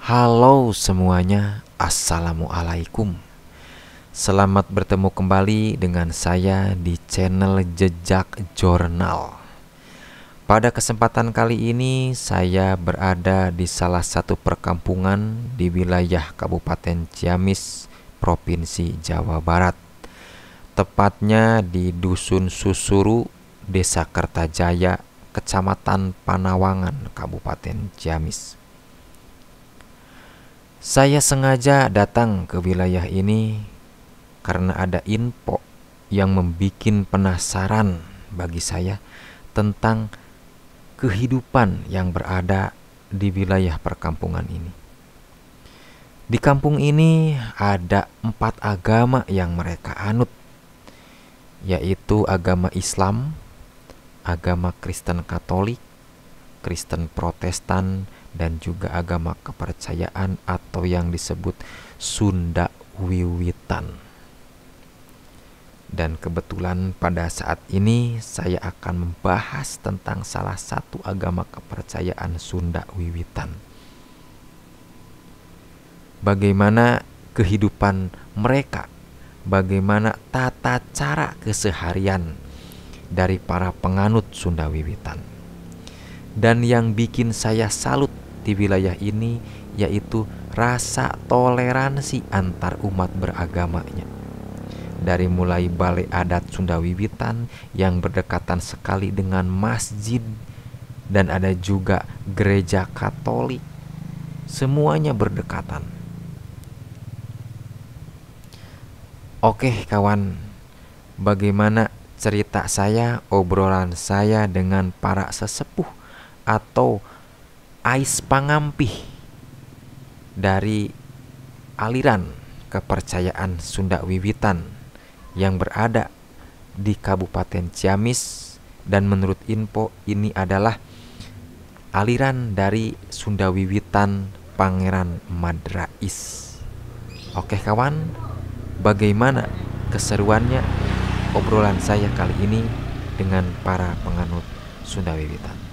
Halo semuanya, Assalamualaikum. Selamat bertemu kembali dengan saya di channel Jejak Jurnal. Pada kesempatan kali ini saya berada di salah satu perkampungan di wilayah Kabupaten Ciamis, Provinsi Jawa Barat. Tepatnya di Dusun Susuru, Desa Kertajaya, Kecamatan Panawangan, Kabupaten Ciamis. Saya sengaja datang ke wilayah ini karena ada info yang membuat penasaran bagi saya tentang kehidupan yang berada di wilayah perkampungan ini. Di kampung ini ada 4 agama yang mereka anut, yaitu agama Islam, agama Kristen Katolik, Kristen Protestan, dan juga agama kepercayaan atau yang disebut Sunda Wiwitan. Dan kebetulan pada saat ini saya akan membahas tentang salah satu agama kepercayaan Sunda Wiwitan. Bagaimana kehidupan mereka, bagaimana tata cara keseharian dari para penganut Sunda Wiwitan. Dan yang bikin saya salut di wilayah ini yaitu rasa toleransi antar umat beragamanya. Dari mulai balai adat Sunda Wiwitan yang berdekatan sekali dengan masjid, dan ada juga gereja Katolik, semuanya berdekatan. Oke kawan, bagaimana cerita saya, obrolan saya dengan para sesepuh atau ais pangampih dari aliran kepercayaan Sunda Wiwitan yang berada di Kabupaten Ciamis, dan menurut info ini adalah aliran dari Sunda Wiwitan Pangeran Madrais. Oke kawan, bagaimana keseruannya obrolan saya kali ini dengan para penganut Sunda Wiwitan?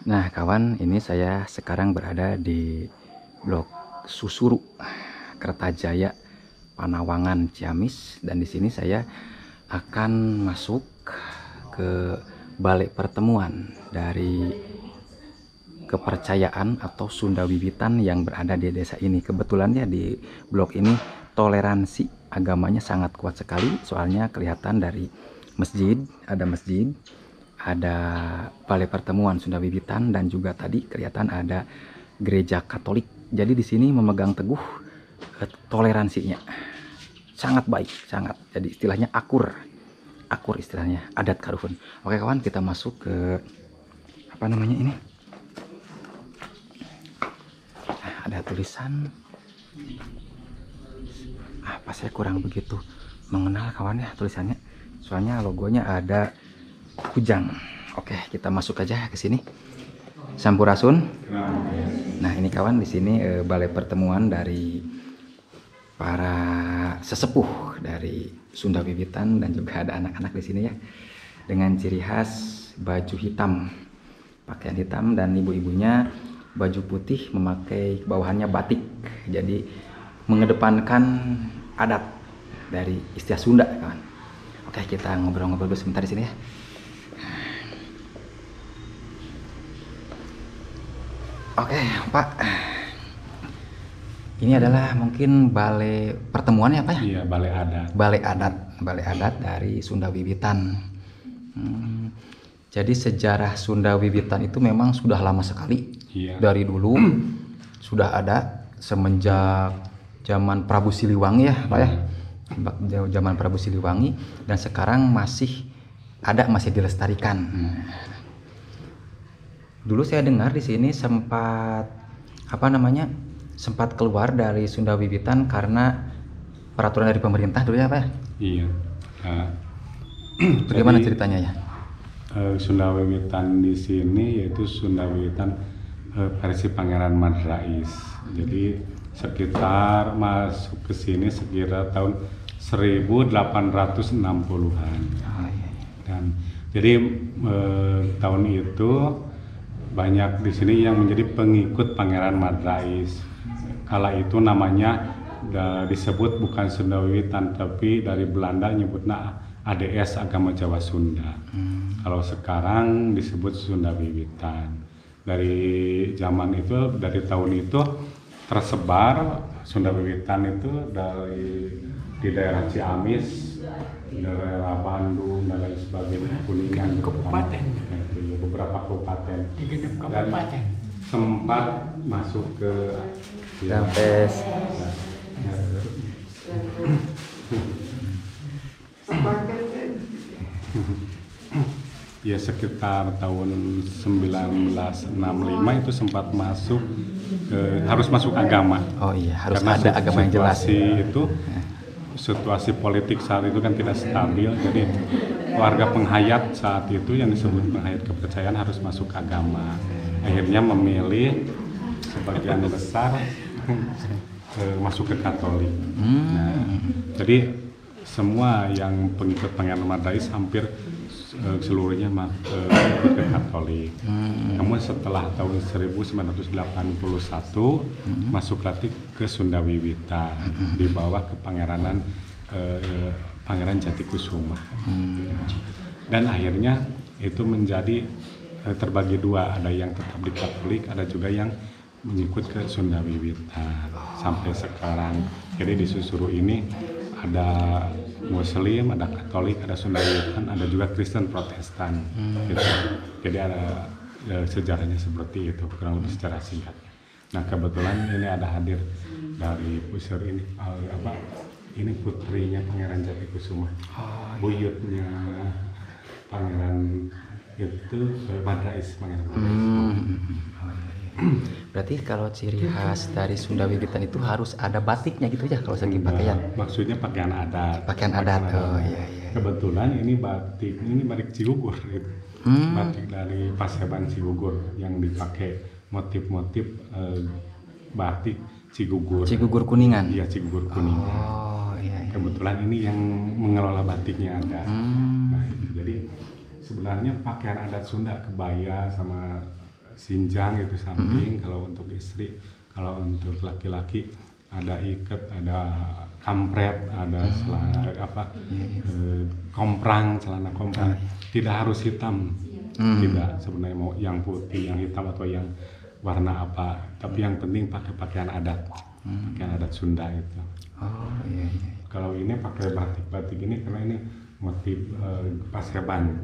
Nah kawan, ini saya sekarang berada di Blok Susuru, Kertajaya, Panawangan, Ciamis, dan di sini saya akan masuk ke balai pertemuan dari kepercayaan atau Sunda Wiwitan yang berada di desa ini. Kebetulannya di blok ini toleransi agamanya sangat kuat sekali, soalnya kelihatan dari masjid, ada balai pertemuan Sunda Wiwitan, dan juga tadi kelihatan ada gereja Katolik. Jadi di sini memegang teguh toleransinya sangat baik, sangat. Jadi istilahnya akur istilahnya, adat karuhun. Oke kawan, kita masuk ke apa namanya ini? Ada tulisan apa, saya kurang begitu mengenal kawan ya tulisannya. Soalnya logonya ada kujang. Oke, kita masuk aja ke sini. Sampurasun. Nah, ini kawan, di sini balai pertemuan dari para sesepuh dari Sunda Wiwitan, dan juga ada anak-anak di sini ya. Dengan ciri khas baju hitam, pakaian hitam, dan ibu-ibunya baju putih memakai bawahannya batik. Jadi mengedepankan adat dari istilah Sunda, kawan. Oke, kita ngobrol-ngobrol dulu sebentar di sini ya. Oke, Pak. Ini adalah mungkin balai pertemuannya apa ya? Iya, balai adat. Balai adat dari Sunda Wiwitan. Jadi sejarah Sunda Wiwitan itu memang sudah lama sekali. Iya. Dari dulu sudah ada semenjak zaman Prabu Siliwangi ya, Pak ya. Zaman Prabu Siliwangi, dan sekarang masih ada, masih dilestarikan. Dulu saya dengar di sini sempat sempat keluar dari Sunda Wiwitan karena peraturan dari pemerintah dulu ya Pak. Iya. Nah, Bagaimana jadi, ceritanya ya? Sunda Wiwitan di sini yaitu Sunda Wiwitan versi Pangeran Madrais. Jadi sekitar masuk ke sini sekitar tahun 1860-an. Oh, iya. Dan jadi tahun itu banyak di sini yang menjadi pengikut Pangeran Madrais. Kala itu namanya disebut bukan Sunda Wiwitan, tapi dari Belanda nyebutnya ADS Agama Jawa Sunda. Kalau sekarang disebut Sunda Wiwitan. Dari zaman itu, dari tahun itu tersebar Sunda Wiwitan itu di daerah Ciamis, daerah Bandung dan lain sebagainya, Kuningan, kabupaten. Beberapa kabupaten. Di genep Dan kabupaten. sempat masuk ke Sampai ya sekitar tahun 1965 itu sempat masuk harus masuk agama. oh iya, harus Karena ada agama yang jelas. Situasi politik saat itu kan tidak stabil, jadi warga penghayat saat itu yang disebut penghayat kepercayaan harus masuk agama. Akhirnya memilih sebagian besar masuk ke Katolik. Nah, jadi semua yang pengikut Pangeran Madrais hampir seluruhnya ikut ke Katolik. Namun setelah tahun 1981 masuk lagi ke Sunda Wiwitan di bawah kepangeranan Pangeran Jatikusuma. Dan akhirnya itu menjadi terbagi dua, ada yang tetap di Katolik, ada juga yang mengikut ke Sunda Wiwitan sampai sekarang. Jadi di Susuru ini ada Muslim, ada Katolik, ada Sunda Wiwitan, ada juga Kristen Protestan. Gitu. Jadi ada sejarahnya seperti itu, kurang lebih secara singkat. Nah kebetulan ini ada hadir dari puseur ini ini putrinya Pangeran Jatikusuma, buyutnya Pangeran itu Madrais, Pangeran Madrais. Berarti kalau ciri khas dari Sunda Wiwitan itu harus ada batiknya gitu ya kalau segi pakaian. Maksudnya pakaian adat. Pakaian adat. Oh iya. Kebetulan ini batik Cigugur gitu. Batik dari Paseban Cigugur yang dipakai motif-motif batik Cigugur. Cigugur Kuningan. Iya, Cigugur Kuningan. Oh iya. Kebetulan ini yang mengelola batiknya ada. Nah, jadi sebenarnya pakaian adat Sunda kebaya sama sinjang itu samping, kalau untuk istri, kalau untuk laki-laki ada ikat, ada kampret, ada komprang, celana komprang. Tidak harus hitam, tidak sebenarnya mau yang putih, yang hitam atau yang warna apa, tapi yang penting pakai pakaian adat, pakaian adat Sunda itu. Oh iya. Kalau ini pakai batik ini karena ini motif Paseban,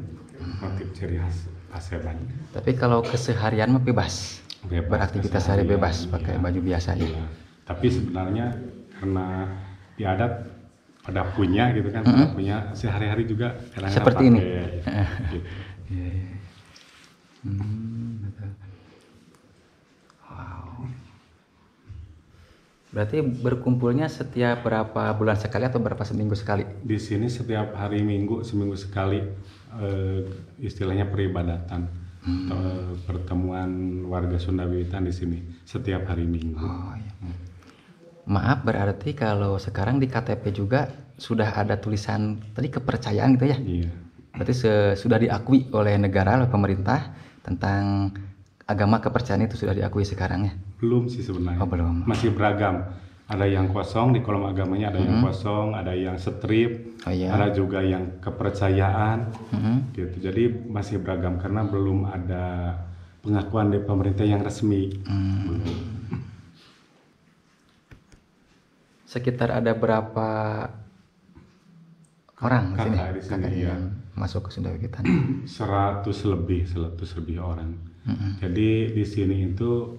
motif ciri khas Paseban. Tapi kalau keseharian mah bebas beraktivitas hari bebas pakai baju biasa ya. Tapi sebenarnya karena di adat pada punya gitu kan, pada punya sehari-hari juga kadang-kadang Seperti pakai, ini. Gitu. Betul. Wow. Berarti berkumpulnya setiap berapa bulan sekali atau berapa seminggu sekali? Di sini setiap hari Minggu, seminggu sekali, istilahnya peribadatan, pertemuan warga Sunda Wiwitan di sini setiap hari Minggu. Oh, iya. Maaf, berarti kalau sekarang di KTP juga sudah ada tulisan tadi kepercayaan gitu ya? Iya. Berarti sudah diakui oleh negara, oleh pemerintah tentang agama kepercayaan itu sudah diakui sekarang ya? Belum sih sebenarnya. Oh, belum. Masih beragam. Ada yang kosong di kolom agamanya, ada yang kosong, ada yang strip, ada juga yang kepercayaan, gitu. Jadi masih beragam karena belum ada pengakuan dari pemerintah yang resmi. Sekitar ada berapa orang kakak di di sini ya. yang masuk ke Sunda Wiwitan? 100 lebih orang. Jadi di sini itu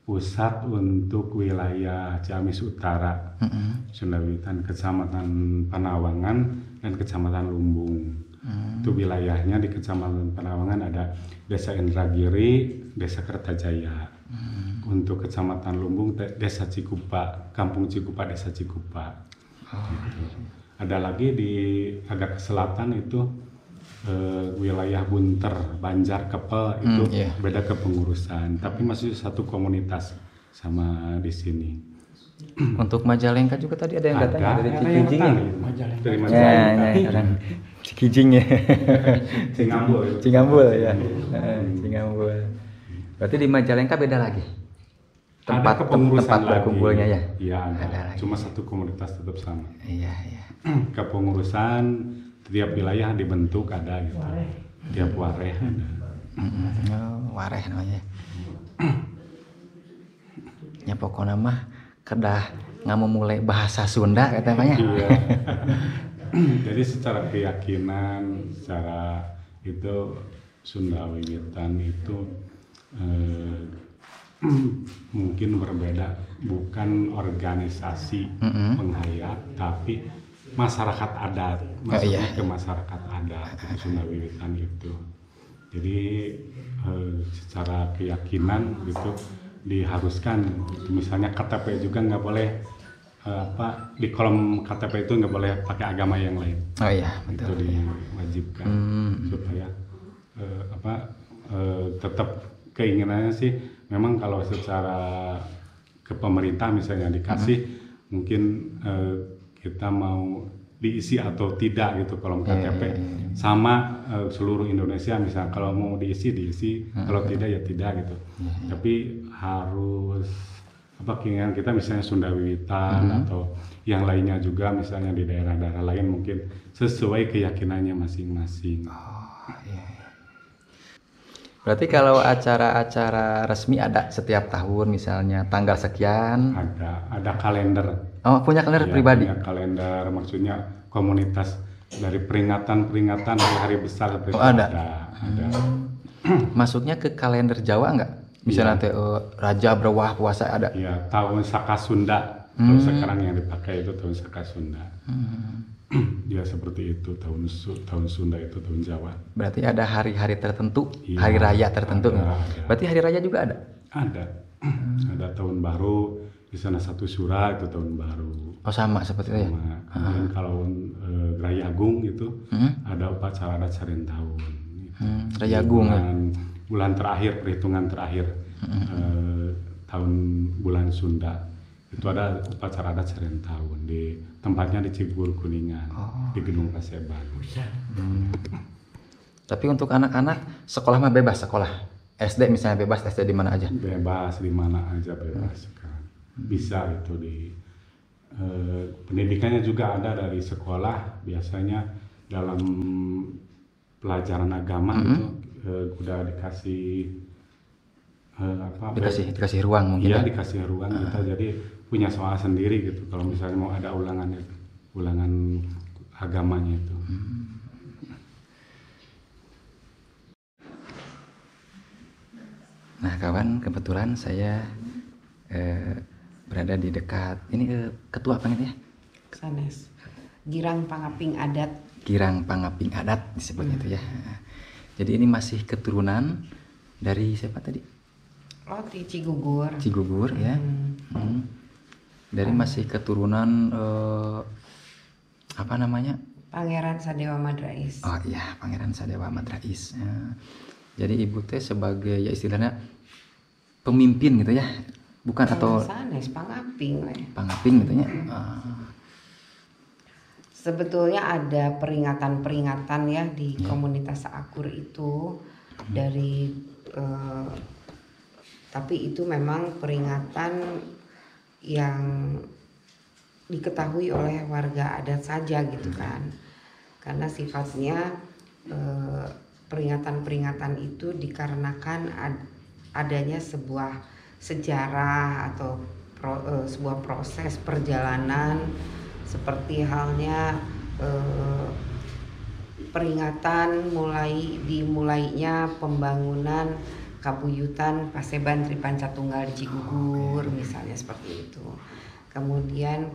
pusat untuk wilayah Ciamis Utara, Sunda Wiwitan, Kecamatan Panawangan dan Kecamatan Lumbung. Itu wilayahnya di Kecamatan Penawangan ada Desa Indragiri, Desa Kertajaya. Untuk Kecamatan Lumbung Desa Cikupa, Kampung Cikupa, Desa Cikupa. Gitu. Ada lagi di agak ke selatan itu wilayah Bunter, Banjar, Kepel itu beda kepengurusan, tapi masih satu komunitas sama di sini. Untuk Majalengka juga tadi ada yang datang dari Cikijing ya? Dari Majalengka. Ya, orang Cikijing ya. Cingambul. Cingambul ya. Cingambul. Berarti di Majalengka beda lagi. Tempat berkumpulnya ya? Iya, ada. Cuma satu komunitas tetap sama. Iya. Kepengurusan tiap wilayah dibentuk ada gitu. Tiap wareh ada. Wareh namanya. Ya pokoknya mah kedah nggak mau mulai bahasa Sunda katanya. Iya. Jadi secara keyakinan, secara itu Sunda Wiwitan itu mungkin berbeda, bukan organisasi penghayat, tapi masyarakat adat, maksudnya ke masyarakat adat Sunda Wiwitan itu. Jadi secara keyakinan gitu diharuskan, misalnya KTP juga nggak boleh di kolom KTP itu nggak boleh pakai agama yang lain. Oh iya, betul. Itu diwajibkan supaya tetap keinginannya sih. Memang kalau secara ke pemerintah misalnya dikasih mungkin kita mau diisi atau tidak gitu kolom KTP sama seluruh Indonesia, misalnya kalau mau diisi kalau tidak ya tidak gitu. Tapi harus keinginan kita misalnya Sunda Wiwitan atau yang lainnya juga, misalnya di daerah-daerah lain mungkin sesuai keyakinannya masing-masing. Berarti kalau acara-acara resmi ada setiap tahun, misalnya tanggal sekian. Ada kalender. Oh, punya kalender pribadi? Punya kalender, maksudnya komunitas dari peringatan hari-hari besar. Ada. Masuknya ke kalender Jawa nggak? Misalnya Raja Berwah puasa ada? Iya, tahun Saka Sunda. Kalau sekarang yang dipakai itu tahun Saka Sunda. Ya seperti itu, tahun Sunda itu tahun Jawa. Berarti ada hari-hari tertentu, hari raya tertentu. Ada. Berarti hari raya juga ada? Ada tahun baru, di sana satu Sura itu tahun baru. Oh sama seperti itu ya? Kemudian kalau Rayagung itu ada upacara adat Saren tahun. Rayagung bulan terakhir, perhitungan terakhir tahun bulan Sunda. Itu ada upacara adat Seren tahun di tempatnya di Cibubur Kuningan, di Gedung Paseban. Tapi untuk anak-anak sekolah mah bebas sekolah. SD misalnya bebas, SD di mana aja? Bebas di mana aja bebas sekarang. Bisa itu di pendidikannya juga ada dari sekolah, biasanya dalam pelajaran agama itu udah dikasih dikasih ruang mungkin. Iya, dikasih ruang kita jadi punya soal sendiri gitu kalau misalnya mau ada ulangan agamanya itu. Nah kawan, kebetulan saya berada di dekat ini ketua apa ya? Sanes. Girang Pangaping Adat. Girang Pangaping Adat disebut itu ya. Jadi ini masih keturunan dari siapa tadi? Oh, di Cigugur. Cigugur ya. Dari masih keturunan apa namanya? Pangeran Sadewa Madrais. Oh iya, Pangeran Sadewa Madrais. Ya. Jadi ibu teh sebagai ya istilahnya pemimpin gitu ya, bukan atau Sanes Pangaping. Pangaping gitu ya. Sebetulnya ada peringatan-peringatan ya di komunitas Saakur itu dari tapi itu memang peringatan yang diketahui oleh warga adat saja gitu kan, karena sifatnya peringatan-peringatan itu dikarenakan adanya sebuah sejarah atau sebuah proses perjalanan, seperti halnya peringatan dimulainya pembangunan Kabuyutan Paseban Tripanca-Tunggal di Cigugur misalnya seperti itu. Kemudian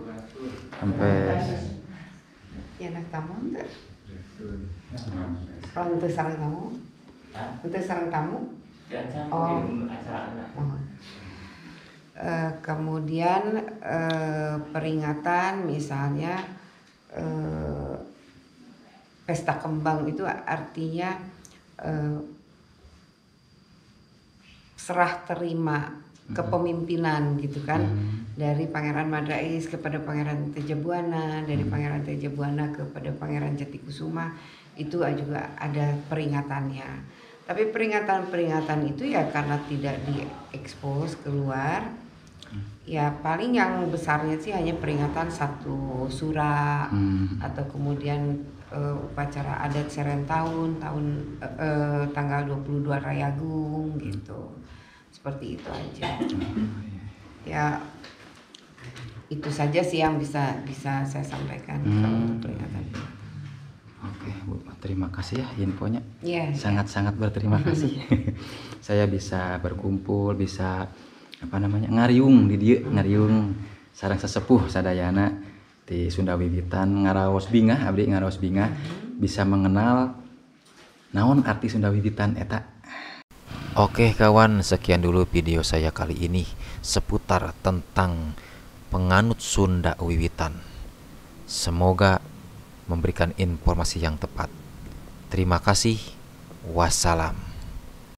sampai ya nak tamu enggak? Kalau untuk sarang tamu? Untuk sarang tamu? Oh. Oh. Kemudian peringatan misalnya pesta kembang itu artinya serah terima kepemimpinan gitu kan, dari Pangeran Madrais kepada Pangeran Tejabuana, dari Pangeran Tejabuana kepada Pangeran Jatikusuma, itu juga ada peringatannya. Tapi peringatan-peringatan itu ya karena tidak diekspos keluar, ya paling yang besarnya sih hanya peringatan satu surah atau kemudian upacara adat Serentahun tanggal 22 Rayagung gitu. Seperti itu aja. Ya itu saja sih yang bisa saya sampaikan kalau untuk peringatan. Oke Bu, terima kasih ya infonya. Sangat-sangat berterima kasih. Saya bisa berkumpul, bisa ngariung di dieu, ngariung sareng sesepuh sadayana di Sunda Wiwitan ngaraos bingah, abdi ngaraos bingah, bisa mengenal naon arti Sunda Wiwitan eta. Oke kawan, sekian dulu video saya kali ini seputar tentang penganut Sunda Wiwitan. Semoga memberikan informasi yang tepat. Terima kasih. Wassalam.